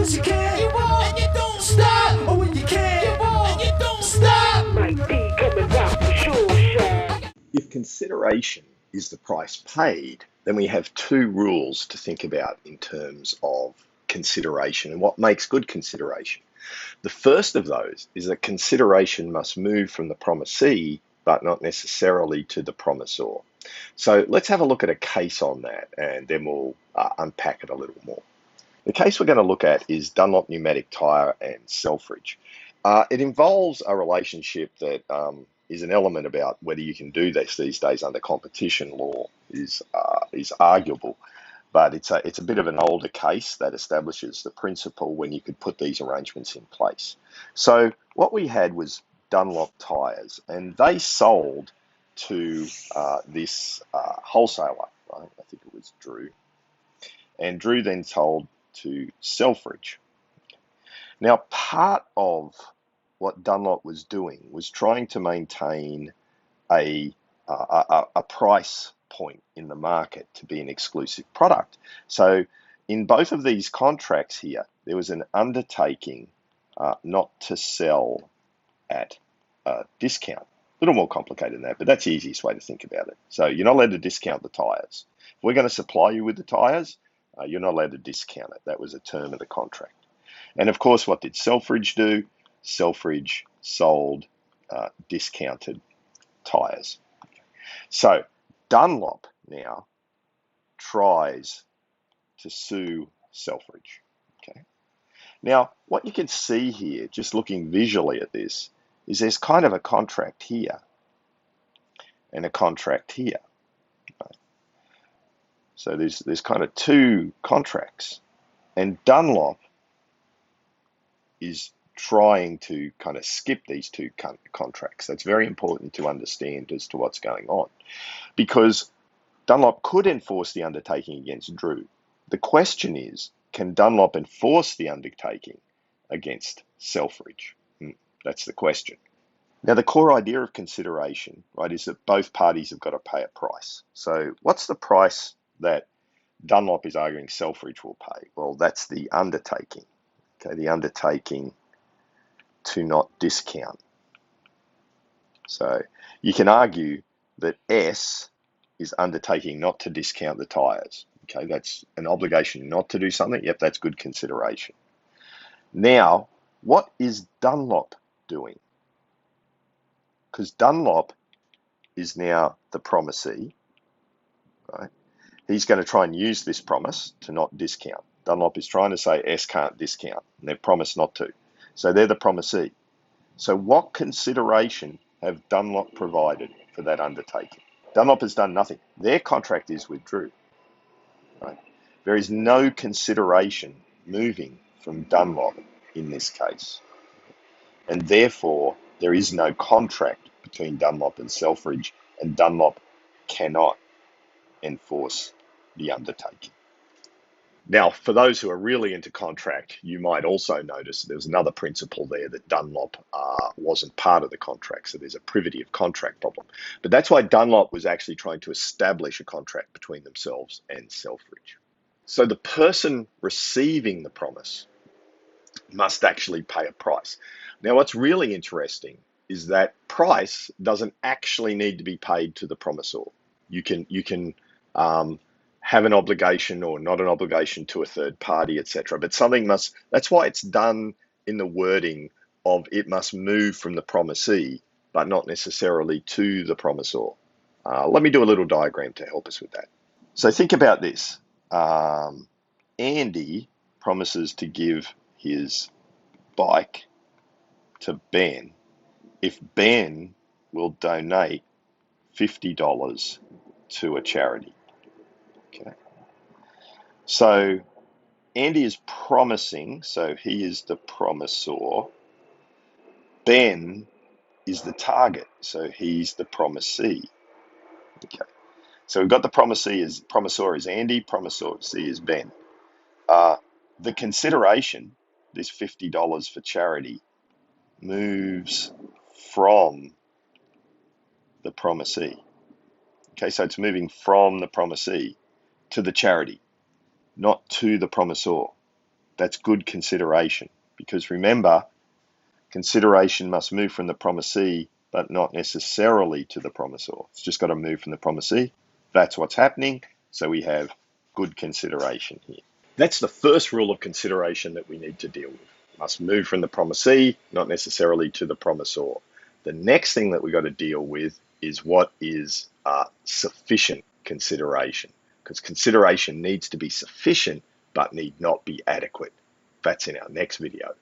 'cause you can't, you won't, and you don't stop. Or when you can't, you won't, and you don't stop. Might be coming round for sure. If consideration is the price paid, then we have two rules to think about in terms of consideration and what makes good consideration. The first of those is that consideration must move from the promisee, but not necessarily to the promisor. So let's have a look at a case on that, and then we'll unpack it a little more. The case we're going to look at is Dunlop Pneumatic Tyre and Selfridge. It involves a relationship that is an element about whether you can do this these days under competition law is arguable, but it's a bit of an older case that establishes the principle when you could put these arrangements in place. So what we had was Dunlop tyres, and they sold to this wholesaler, right? I think it was Drew, and Drew then sold to Selfridge. Now, part of what Dunlop was doing was trying to maintain a price point in the market to be an exclusive product. So in both of these contracts here, there was an undertaking not to sell at a discount. A little more complicated than that, but that's the easiest way to think about it. So you're not allowed to discount the tyres. If we're going to supply you with the tyres, you're not allowed to discount it. That was a term of the contract. And of course, what did Selfridge do? Selfridge sold discounted tyres. So Dunlop now tries to sue Selfridge. Okay. Now, what you can see here, just looking visually at this, is there's kind of a contract here and a contract here. Right. So there's kind of two contracts, and Dunlop is trying to kind of skip these two contracts. That's very important to understand as to what's going on, because Dunlop could enforce the undertaking against Drew. The question is, can Dunlop enforce the undertaking against Selfridge? That's the question. Now, the core idea of consideration, right, is that both parties have got to pay a price. So what's the price that Dunlop is arguing Selfridge will pay? Well, that's the undertaking. Okay, the undertaking to not discount. So you can argue that S is undertaking not to discount the tyres. Okay, that's an obligation not to do something. Yep, that's good consideration. Now, what is Dunlop doing? Because Dunlop is now the promisee, right? He's going to try and use this promise to not discount. Dunlop is trying to say S can't discount, and they've promised not to. So they're the promisee. So what consideration have Dunlop provided for that undertaking? Dunlop has done nothing. Their contract is with Drew. Right? There is no consideration moving from Dunlop in this case. And therefore, there is no contract between Dunlop and Selfridge, and Dunlop cannot enforce the undertaking. Now, for those who are really into contract, you might also notice there's another principle there that Dunlop wasn't part of the contract, so there's a privity of contract problem. But that's why Dunlop was actually trying to establish a contract between themselves and Selfridge. So the person receiving the promise must actually pay a price. Now, what's really interesting is that price doesn't actually need to be paid to the promisor. You can have an obligation or not an obligation to a third party, etc. But something must, that's why it's done in the wording of it must move from the promisee, but not necessarily to the promisor. Let me do a little diagram to help us with that. So think about this. Andy promises to give his bike to Ben if Ben will donate $50 to a charity. Okay. So Andy is promising, so he is the promisor. Ben is the target, so he's the promisee. Okay. So we've got the promisor is Andy, promisee is Ben. The consideration, this $50 for charity, moves from the promisee. Okay, so it's moving from the promisee to the charity, not to the promisor. That's good consideration, because remember, consideration must move from the promissee, but not necessarily to the promisor. It's just got to move from the promissee. That's what's happening. So we have good consideration here. That's the first rule of consideration that we need to deal with. It must move from the promissee, not necessarily to the promisor. The next thing that we've got to deal with is what is sufficient consideration, because consideration needs to be sufficient but need not be adequate. That's in our next video.